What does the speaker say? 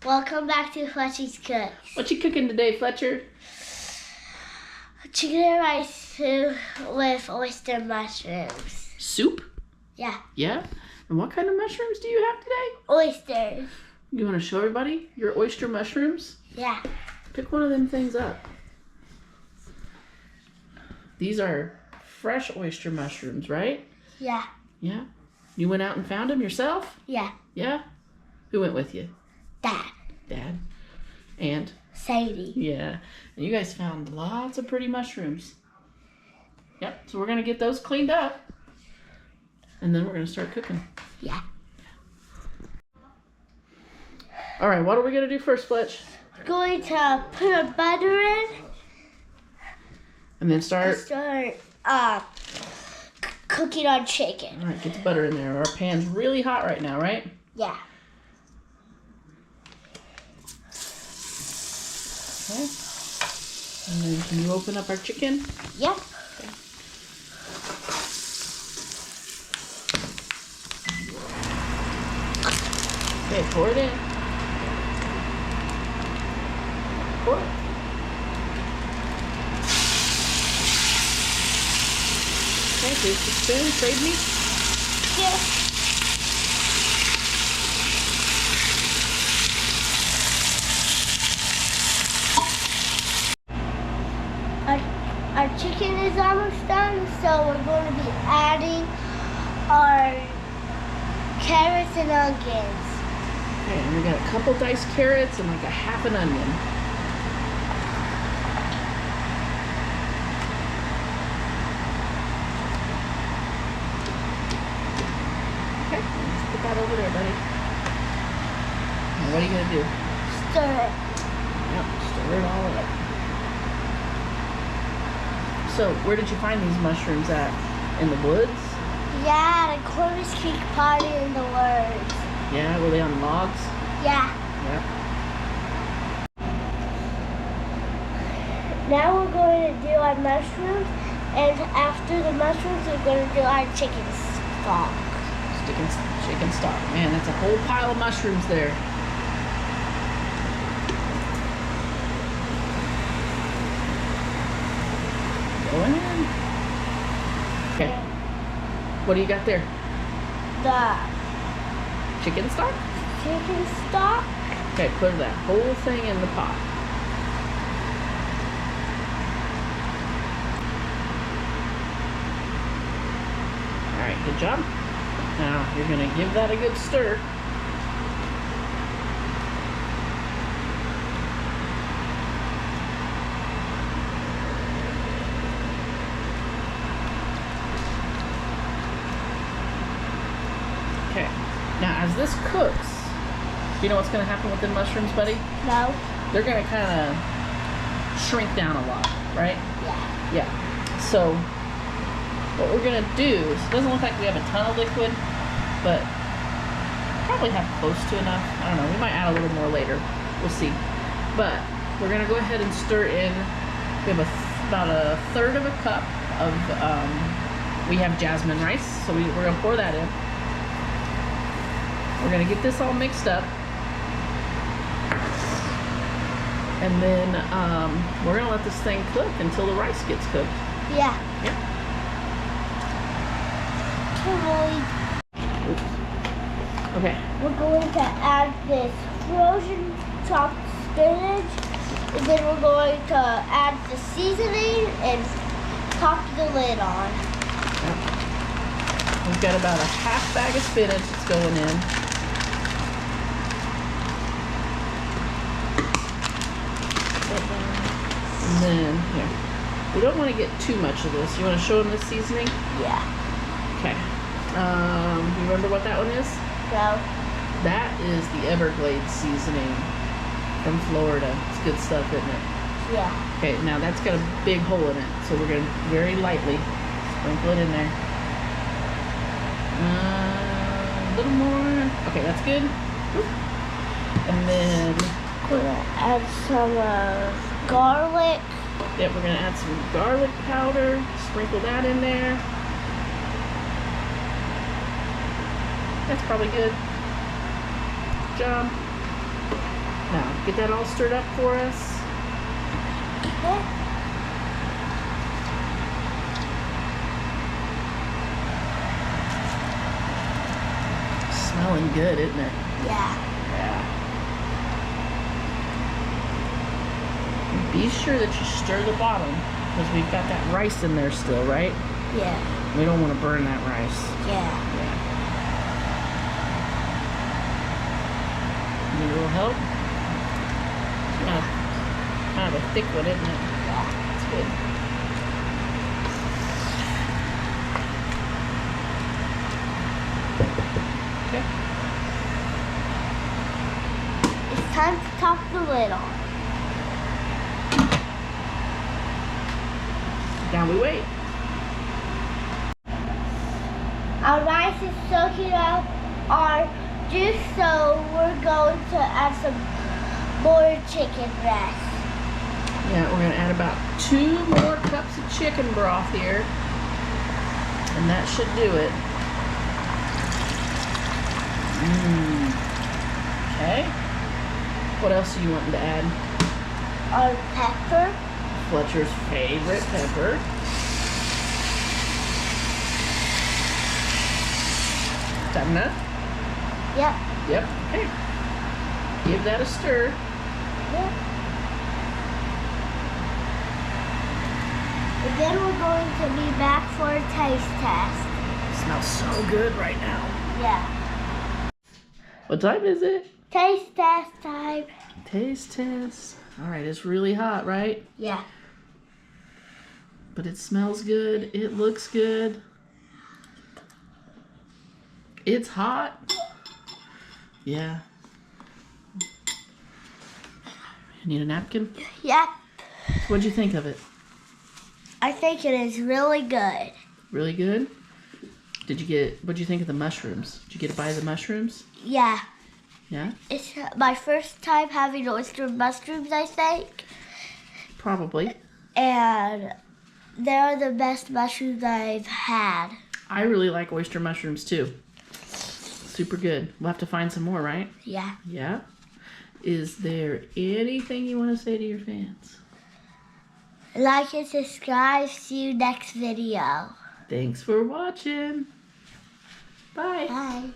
Welcome back to Fletcher's Cooks. What you cooking today, Fletcher? Chicken and rice soup with oyster mushrooms. Soup? Yeah. Yeah? And what kind of mushrooms do you have today? Oysters. You want to show everybody your oyster mushrooms? Yeah. Pick one of them things up. These are fresh oyster mushrooms, right? Yeah. Yeah? You went out and found them yourself? Yeah. Yeah? Who went with you? Dad. Dad. And? Sadie. Yeah. And you guys found lots of pretty mushrooms. Yep. So we're going to get those cleaned up. And then we're going to start cooking. Yeah. All right. What are we going to do first, Fletch? We're going to put our butter in. And then start Cooking our chicken. All right, get the butter in there. Our pan's really hot right now, right? Yeah. Okay. And then can you open up our chicken? Yep. Okay, pour it in. Pour it. Okay, here's the spoon. Trade me. Yeah. Our chicken is almost done, so we're going to be adding our carrots and onions. Okay, and we got a couple diced carrots and like a half an onion. Okay, let's put that over there, buddy. Now what are you gonna do? Stir it. Yep, stir it all up. So, where did you find these mushrooms at? In the woods? Yeah, the Cornish Creek party in the woods. Yeah, were they on logs? Yeah. Yeah. Now we're going to do our mushrooms, and after the mushrooms, we're going to do our chicken stock. Chicken stock. Man, that's a whole pile of mushrooms there. Going in. Okay. What do you got there? The Chicken stock? chicken stock. Okay, put that whole thing in the pot. Alright, good job. Now, you're going to give that a good stir. Okay, now as this cooks, you know what's going to happen with the mushrooms, buddy? No. They're going to kind of shrink down a lot, right? Yeah. Yeah. So what we're going to do is, it doesn't look like we have a ton of liquid, but probably have close to enough. I don't know. We might add a little more later. We'll see. But we're going to go ahead and stir in. We have about a third of a cup of, we have jasmine rice, so we're going to pour that in. We're going to get this all mixed up. And then we're going to let this thing cook until the rice gets cooked. Yeah. Yep. Okay. We're going to add this frozen chopped spinach, and then we're going to add the seasoning and top the lid on. Yep. We've got about a half bag of spinach that's going in. And then, here. We don't want to get too much of this. You want to show them the seasoning? Yeah. Okay. You remember what that one is? So, That is the Everglades seasoning from Florida. It's good stuff, isn't it? yeah. Okay, now that's got a big hole in it, so we're going to very lightly sprinkle it in there. A little more. Okay, that's good. And then We're going to add some garlic. Yep, we're going to add some garlic powder. Sprinkle that in there. That's probably good. Good job. Now, get that all stirred up for us. Yeah. Smelling good, isn't it? Yeah. Yeah. And be sure that you stir the bottom because we've got that rice in there still, right? Yeah. We don't want to burn that rice. Yeah. Need a little help? Kind of a thick one, isn't it? Yeah. It's good. Okay. It's time to top the lid on. Now we wait. Our rice is soaking up our juice, so we're going to add some more chicken breast. Yeah, we're going to add about 2 more cups of chicken broth here. And that should do it. Okay. What else are you wanting to add? Our pepper. Fletcher's favorite pepper. Is that enough? Yep. Yep. Okay. Give that a stir. Yep. And then we're going to be back for a taste test. It smells so good right now. Yeah. What time is it? Taste test time. Taste test. All right, it's really hot, right? Yeah. But it smells good. It looks good. It's hot. Yeah. You need a napkin? Yep. What'd you think of it? I think it is really good. Really good? What'd you think of the mushrooms? Did you get to buy the mushrooms? Yeah. Yeah? It's my first time having oyster mushrooms, I think. Probably. And they're the best mushrooms I've had. I really like oyster mushrooms too. Super good. We'll have to find some more, right? Yeah. Yeah? Is there anything you want to say to your fans? Like and subscribe. See you next video. Thanks for watching. Bye. Bye.